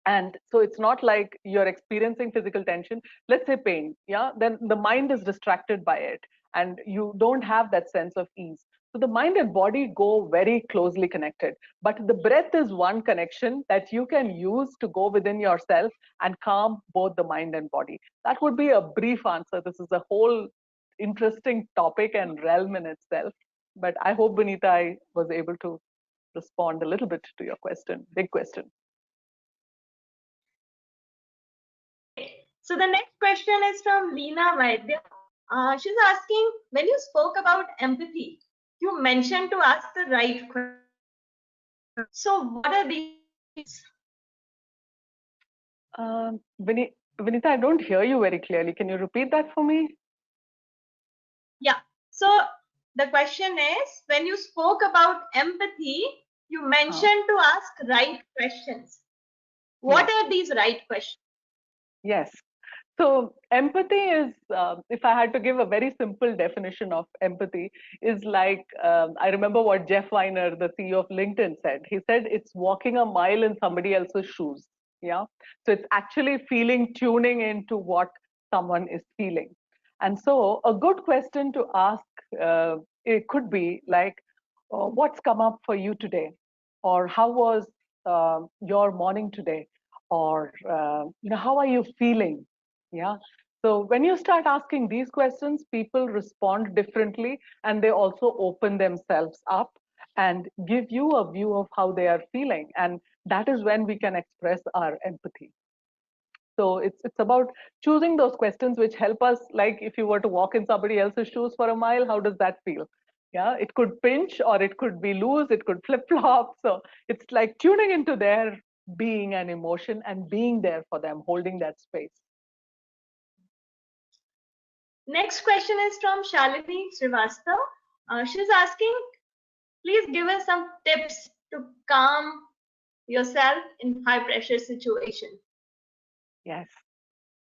And so it's not like you're experiencing physical tension, let's say pain, yeah, then the mind is distracted by it and you don't have that sense of ease. So the mind and body go very closely connected, but the breath is one connection that you can use to go within yourself and calm both the mind and body. That would be a brief answer. This is a whole interesting topic and realm in itself, but I hope, Benita, I was able to respond a little bit to your question, big question. So the next question is from Leena Vaidya. She's asking, when you spoke about empathy, you mentioned to ask the right question. So what are these? Vinita, I don't hear you very clearly. Can you repeat that for me? Yeah. So the question is, when you spoke about empathy, you mentioned to ask right questions. What are these right questions? Yes. So empathy is, if I had to give a very simple definition of empathy, is like, I remember what Jeff Weiner, the CEO of LinkedIn, said. He said it's walking a mile in somebody else's shoes. Yeah. So it's actually feeling, tuning into what someone is feeling. And so a good question to ask, it could be like, what's come up for you today? Or how was your morning today? Or how are you feeling? Yeah. So when you start asking these questions, people respond differently, and they also open themselves up and give you a view of how they are feeling. And that is when we can express our empathy. So it's about choosing those questions which help us, like if you were to walk in somebody else's shoes for a mile, how does that feel? Yeah, it could pinch or it could be loose, it could flip flop. So it's like tuning into their being and emotion and being there for them, holding that space. Next question is from Shalini Srivastav. She's asking, please give us some tips to calm yourself in high pressure situation. Yes.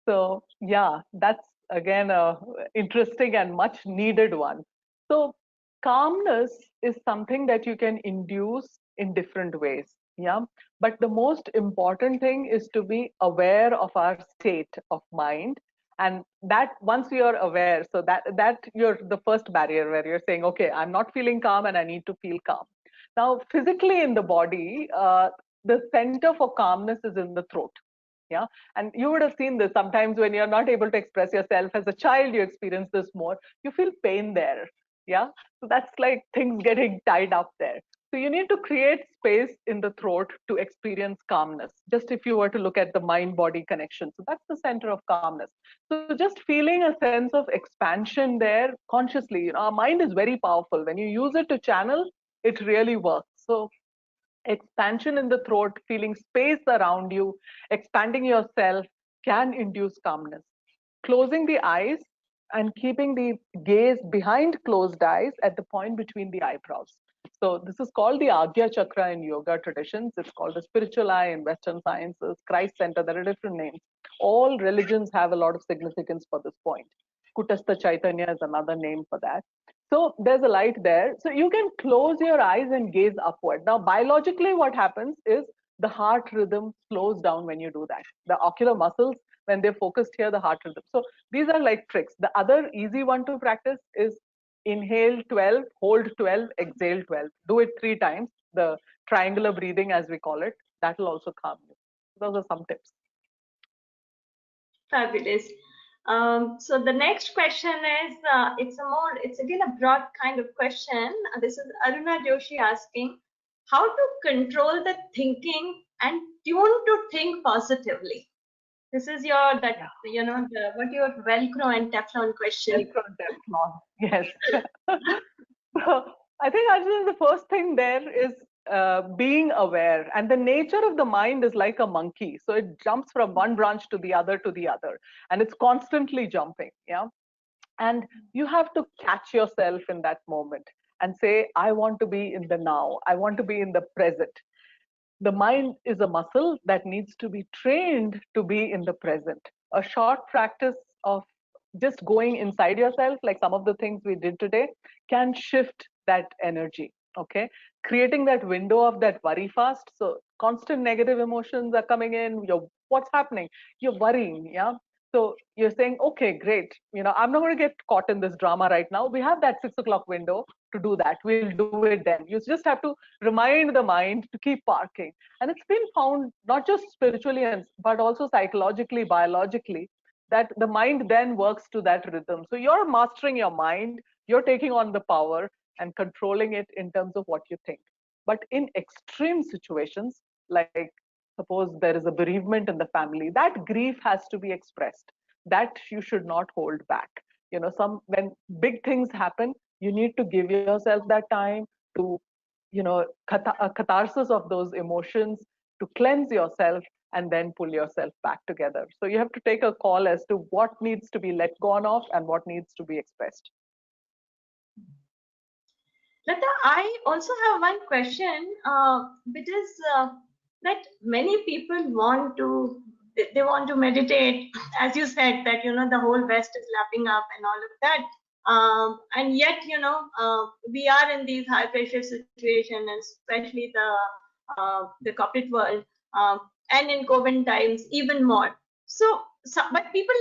So yeah, that's again a interesting and much needed one. So calmness is something that you can induce in different ways. Yeah. But the most important thing is to be aware of our state of mind. And that once you're aware, so that you're the first barrier where you're saying, okay, I'm not feeling calm and I need to feel calm. Now, physically in the body, the center for calmness is in the throat. Yeah. And you would have seen this sometimes when you're not able to express yourself as a child, you experience this more. You feel pain there. Yeah. So that's like things getting tied up there. So you need to create space in the throat to experience calmness. Just if you were to look at the mind body connection. So that's the center of calmness. So just feeling a sense of expansion there consciously. Our mind is very powerful. When you use it to channel, it really works. So expansion in the throat, feeling space around you, expanding yourself can induce calmness. Closing the eyes and keeping the gaze behind closed eyes at the point between the eyebrows. So this is called the Agya Chakra in yoga traditions. It's called the spiritual eye in Western sciences, Christ center. There are different names. All religions have a lot of significance for this point. Kutastha Chaitanya is another name for that. So there's a light there. So you can close your eyes and gaze upward. Now, biologically, what happens is the heart rhythm slows down when you do that. The ocular muscles, when they're focused here, the heart rhythm. So these are like tricks. The other easy one to practice is inhale 12, hold 12, exhale 12. Do it 3 times, the triangular breathing as we call it. That will also calm you. Those are some tips. Fabulous. So the next question is, it's again a broad kind of question. This is Aruna Joshi asking, how to control the thinking and tune to think positively? This is your, that, what your Velcro and Teflon question. Velcro and Teflon, yes. So I think Arjun, the first thing there is being aware, and the nature of the mind is like a monkey, so it jumps from one branch to the other, and it's constantly jumping. Yeah. And you have to catch yourself in that moment and say, I want to be in the now, I want to be in the present. The mind is a muscle that needs to be trained to be in the present. A short practice of just going inside yourself, like some of the things we did today, can shift that energy. Okay. Creating that window of that worry fast. So constant negative emotions are coming in. What's happening? You're worrying. Yeah. So you're saying, okay, great. I'm not going to get caught in this drama right now. We have that 6 o'clock window to do that. We'll do it then. You just have to remind the mind to keep parking. And it's been found not just spiritually, but also psychologically, biologically, that the mind then works to that rhythm. So you're mastering your mind, you're taking on the power and controlling it in terms of what you think. But in extreme situations, like suppose there is a bereavement in the family, that grief has to be expressed. That you should not hold back. When big things happen, you need to give yourself that time to, a catharsis of those emotions, to cleanse yourself and then pull yourself back together. So you have to take a call as to what needs to be let go of and what needs to be expressed. Lata, I also have one question, which is that many people they want to meditate, as you said, that the whole West is lapping up and all of that, and yet we are in these high pressure situations, especially the corporate world, and in COVID times even more. So but people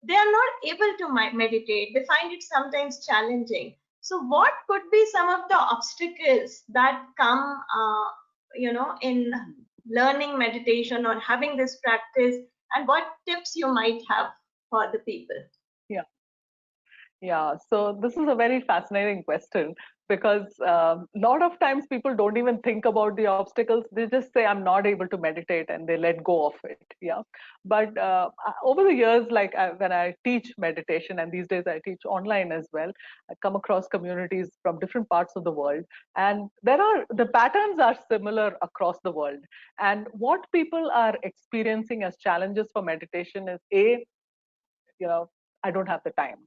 they are not able to meditate. They find it sometimes challenging. So what could be some of the obstacles that come, in learning meditation or having this practice, and what tips you might have for the people? Yeah. Yeah, so this is a very fascinating question because a lot of times people don't even think about the obstacles. They just say, I'm not able to meditate, and they let go of it. Yeah. But over the years, like when I teach meditation, and these days I teach online as well, I come across communities from different parts of the world. And the patterns are similar across the world. And what people are experiencing as challenges for meditation is I don't have the time.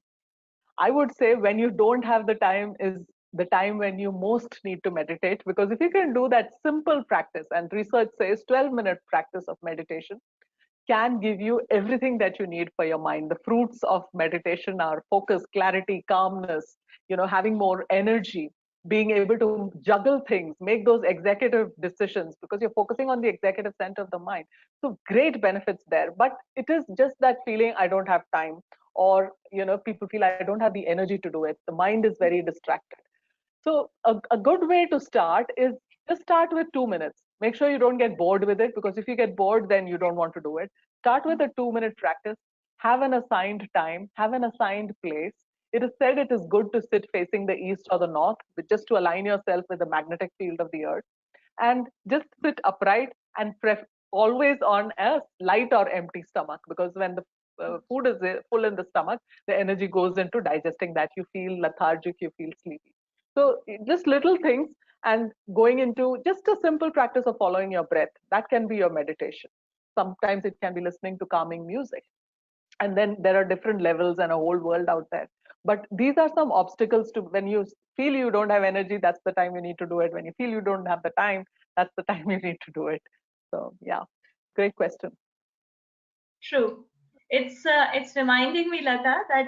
I would say when you don't have the time is the time when you most need to meditate, because if you can do that simple practice, and research says 12-minute practice of meditation can give you everything that you need for your mind. The fruits of meditation are focus, clarity, calmness, having more energy, being able to juggle things, make those executive decisions, because you're focusing on the executive center of the mind. So great benefits there. But it is just that feeling, I don't have time, or people feel I don't have the energy to do it. The mind is very distracted. So a good way to start is just start with 2 minutes. Make sure you don't get bored with it, because if you get bored, then you don't want to do it. Start with a 2-minute practice. Have an assigned time, have an assigned place. It is said it is good to sit facing the east or the north, just to align yourself with the magnetic field of the earth. And just sit upright and always on a light or empty stomach, because when the food is full in the stomach, the energy goes into digesting that. You feel lethargic, you feel sleepy. So just little things, and going into just a simple practice of following your breath, that can be your meditation. Sometimes it can be listening to calming music. And then there are different levels and a whole world out there. But these are some obstacles to, when you feel you don't have energy, that's the time you need to do it. When you feel you don't have the time, that's the time you need to do it. So yeah, great question. True. It's reminding me, Lata, that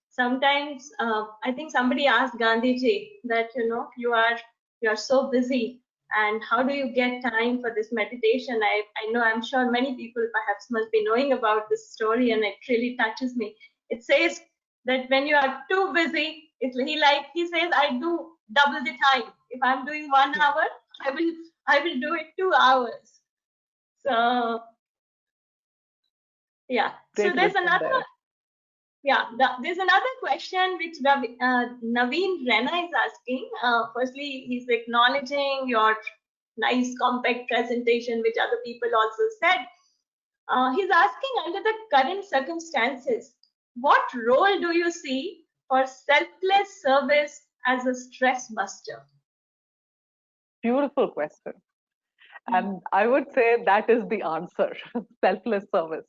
sometimes I think somebody asked Gandhiji that you are so busy, and how do you get time for this meditation? I know, I'm sure many people perhaps must be knowing about this story, and it really touches me. It says that when you are too busy, he says, I do double the time. If I'm doing 1 hour, I will do it 2 hours. So yeah. So Great wisdom there. there's another question which Naveen Rena is asking. Firstly, he's acknowledging your nice compact presentation, which other people also said. He's asking, under the current circumstances, what role do you see for selfless service as a stress buster? Beautiful question. And I would say that is the answer. Selfless service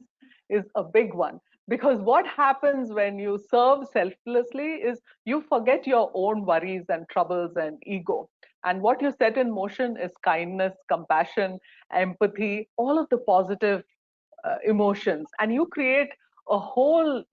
is a big one. Because what happens when you serve selflessly is you forget your own worries and troubles and ego. And what you set in motion is kindness, compassion, empathy, all of the positive emotions. And you create a whole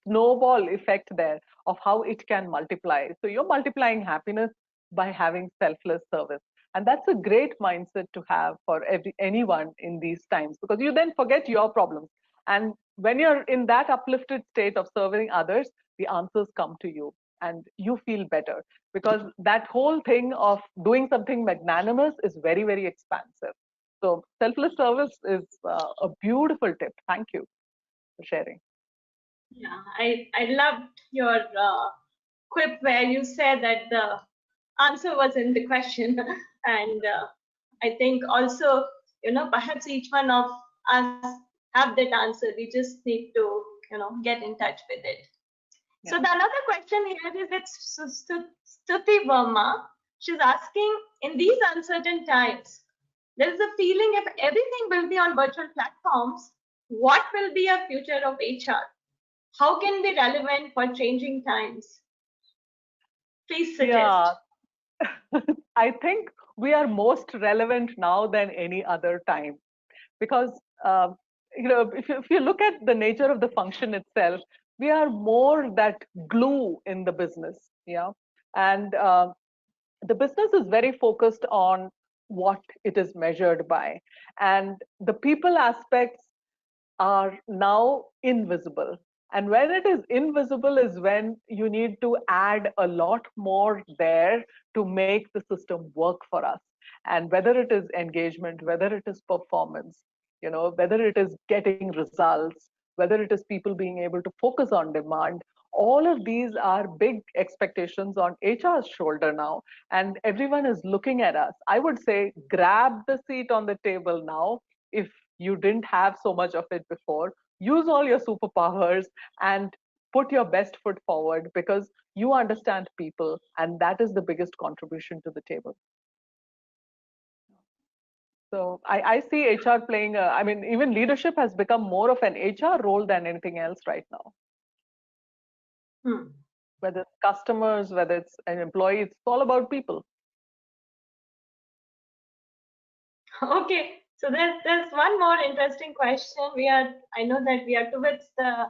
snowball effect there of how it can multiply. So you're multiplying happiness by having selfless service. And that's a great mindset to have for anyone in these times, because you then forget your problems. And when you're in that uplifted state of serving others, the answers come to you and you feel better, because that whole thing of doing something magnanimous is very, very expansive. So selfless service is a beautiful tip. Thank you for sharing. Yeah, I loved your quip where you said that the answer was in the question, and I think also, perhaps each one of us have that answer. We just need to get in touch with it. So the another question here is, it's Stuti Verma. She's asking, in these uncertain times, there is a feeling if everything will be on virtual platforms, what will be a future of HR? How can be relevant for changing times? Please suggest. Yeah, I think we are most relevant now than any other time, because if you look at the nature of the function itself, we are more that glue in the business. Yeah, and the business is very focused on what it is measured by, and the people aspects are now invisible. And when it is invisible is when you need to add a lot more there to make the system work for us. And whether it is engagement, whether it is performance, whether it is getting results, whether it is people being able to focus on demand, all of these are big expectations on HR's shoulder now. And everyone is looking at us. I would say grab the seat on the table now if you didn't have so much of it before. Use all your superpowers and put your best foot forward because you understand people, and that is the biggest contribution to the table. So I see HR playing, I mean, even leadership has become more of an HR role than anything else right now. Whether it's customers, whether it's an employee, it's all about people. Okay, so there's one more interesting question. I know that we are towards the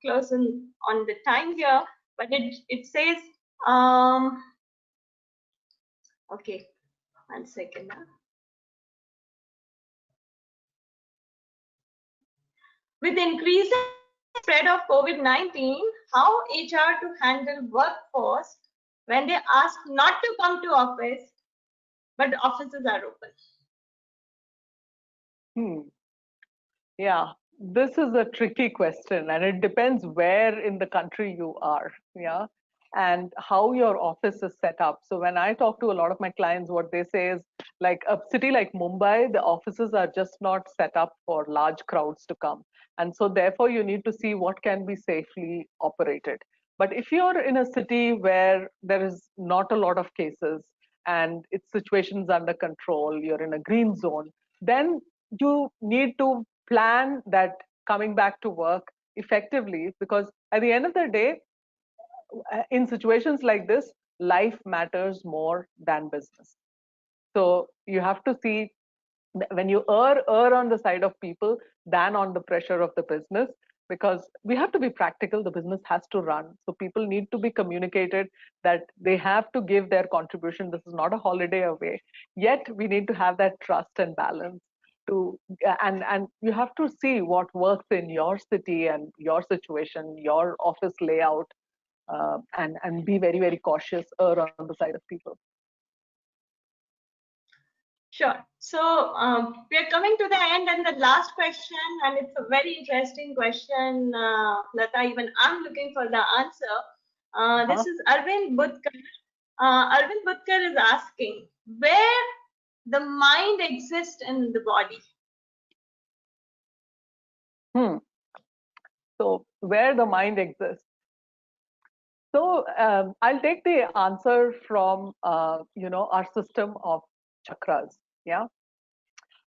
close on the time here, but it says okay, 1 second now. With increasing spread of COVID-19, how HR to handle workforce when they ask not to come to office, but offices are open? Yeah, this is a tricky question, and it depends where in the country you are. Yeah, and how your office is set up. So when I talk to a lot of my clients, what they say is like a city like Mumbai, the offices are just not set up for large crowds to come. And so therefore you need to see what can be safely operated. But if you're in a city where there is not a lot of cases and its situation's under control, you're in a green zone, then you need to plan that coming back to work effectively, because at the end of the day, in situations like this, life matters more than business. So you have to see when you err on the side of people than on the pressure of the business, because we have to be practical. The business has to run, so people need to be communicated that they have to give their contribution. This is not a holiday away, yet we need to have that trust and balance to and you have to see what works in your city and your situation, your office layout, and be very, very cautious, err on the side of people. Sure. So we are coming to the end, and the last question, and it's a very interesting question, Lata. Even I'm looking for the answer. This is Arvind Budkar. Arvind Budkar is asking where the mind exists in the body. So where the mind exists. So I'll take the answer from our system of chakras. Yeah,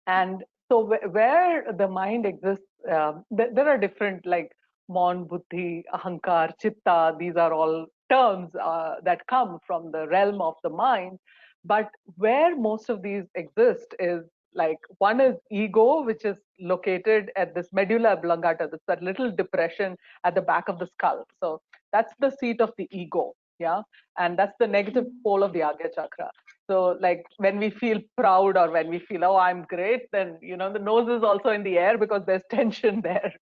and so where the mind exists, there are different like mon, buddhi, ahankar, chitta. These are all terms that come from the realm of the mind. But where most of these exist is like one is ego, which is located at this medulla oblongata, that's that little depression at the back of the skull. So that's the seat of the ego. Yeah, and that's the negative pole of the Agya chakra. So like when we feel proud or when we feel, oh, I'm great, then, the nose is also in the air because there's tension there.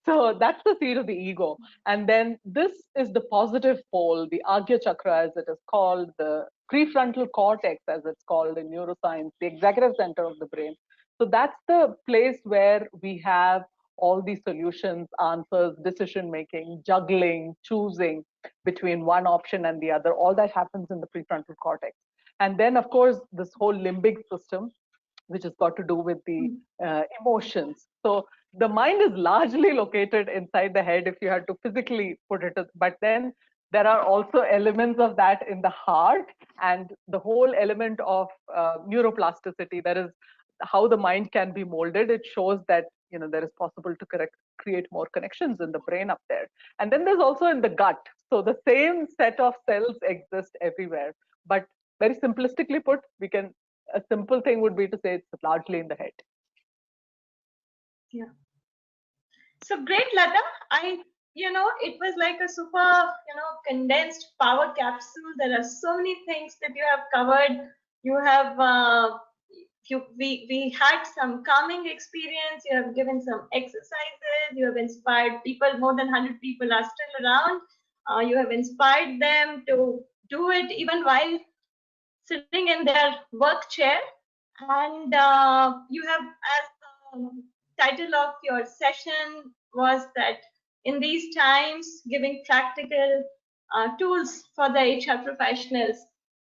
So that's the seat of the ego. And then this is the positive pole, the Agya chakra, as it is called, the prefrontal cortex, as it's called in neuroscience, the executive center of the brain. So that's the place where we have all these solutions, answers, decision making, juggling, choosing between one option and the other. All that happens in the prefrontal cortex. And then, of course, this whole limbic system, which has got to do with the emotions. So the mind is largely located inside the head if you had to physically put it. But then there are also elements of that in the heart and the whole element of neuroplasticity. That is how the mind can be molded. It shows that there is possible to create more connections in the brain up there. And then there's also in the gut. So the same set of cells exist everywhere. But very simplistically put, a simple thing would be to say it's largely in the head. Yeah. So great, Lata. It was like a super, condensed power capsule. There are so many things that you have covered. You have we had some calming experience. You have given some exercises. You have inspired people. More than 100 people are still around. You have inspired them to do it even while sitting in their work chair. And you have, as the title of your session was that in these times, giving practical tools for the HR professionals.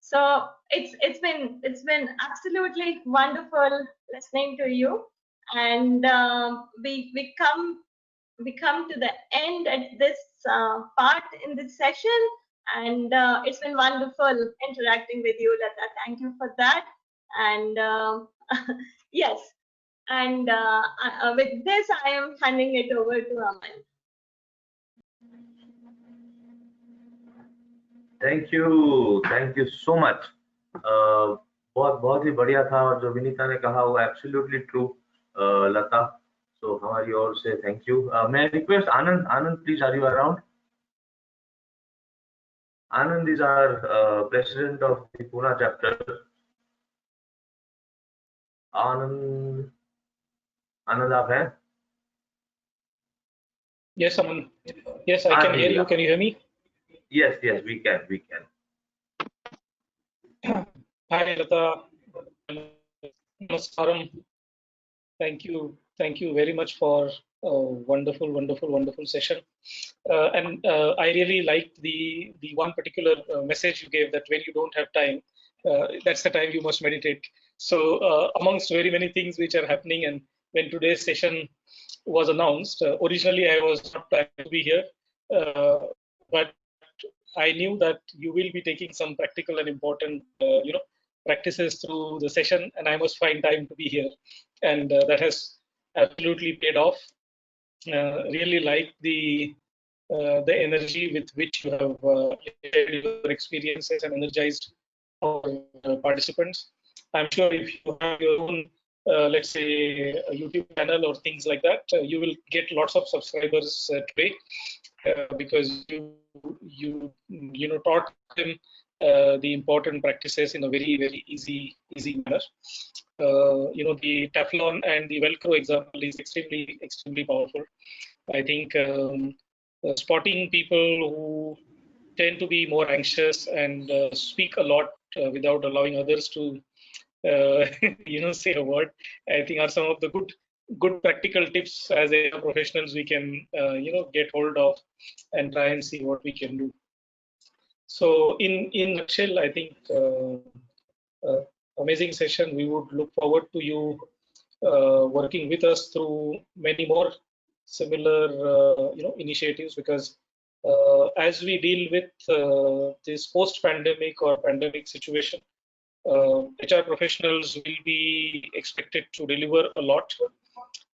So it's been absolutely wonderful listening to you, and we come to the end at this part in this session, and it's been wonderful interacting with you, Lata. Thank you for that. And yes, and with this, I am handing it over to Aman. Thank you so much. बहुत बहुत ही बढ़िया था, और जो विनीता ने कहा वो absolutely true लता। सो हमारी ओर से थैंक यू। मैं request Anand please, are you around? Anand is our president of the Poona chapter. Anand आप हैं? Yes, Aman. Yes, I can hear you. Can you hear me? Yes, we can. Hi, Lata. Namaskaram. Thank you very much for a wonderful session. And I really liked the one particular message you gave, that when you don't have time, that's the time you must meditate. So amongst very many things which are happening, and when today's session was announced, originally I was not planning to be here, but I knew that you will be taking some practical and important, practices through the session, and I must find time to be here, and that has absolutely paid off. Really like the energy with which you have shared your experiences and energized our participants. I'm sure if you have your own, let's say, a YouTube channel or things like that, you will get lots of subscribers today, because you taught them the important practices in a very easy manner. The Teflon and the Velcro example is extremely powerful. I think spotting people who tend to be more anxious and speak a lot without allowing others to say a word, I think are some of the good practical tips as a professionals we can get hold of and try and see what we can do. So in nutshell, I think amazing session. We would look forward to you working with us through many more similar initiatives, because as we deal with this post-pandemic or pandemic situation, HR professionals will be expected to deliver a lot,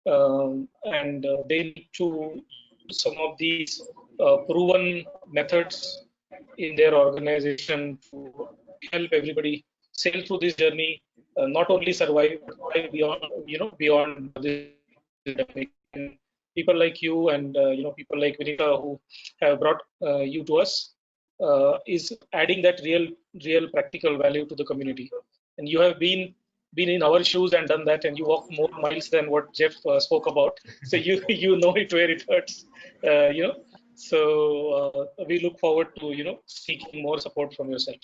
and they need to use some of these proven methods in their organization to help everybody sail through this journey, not only survive, but thrive beyond this pandemic. And people like you and people like Vinita, who have brought you to us, is adding that real practical value to the community. And you have been in our shoes and done that, and you walk more miles than what Jeff spoke about. So you know it where it hurts, So we look forward to seeking more support from yourself.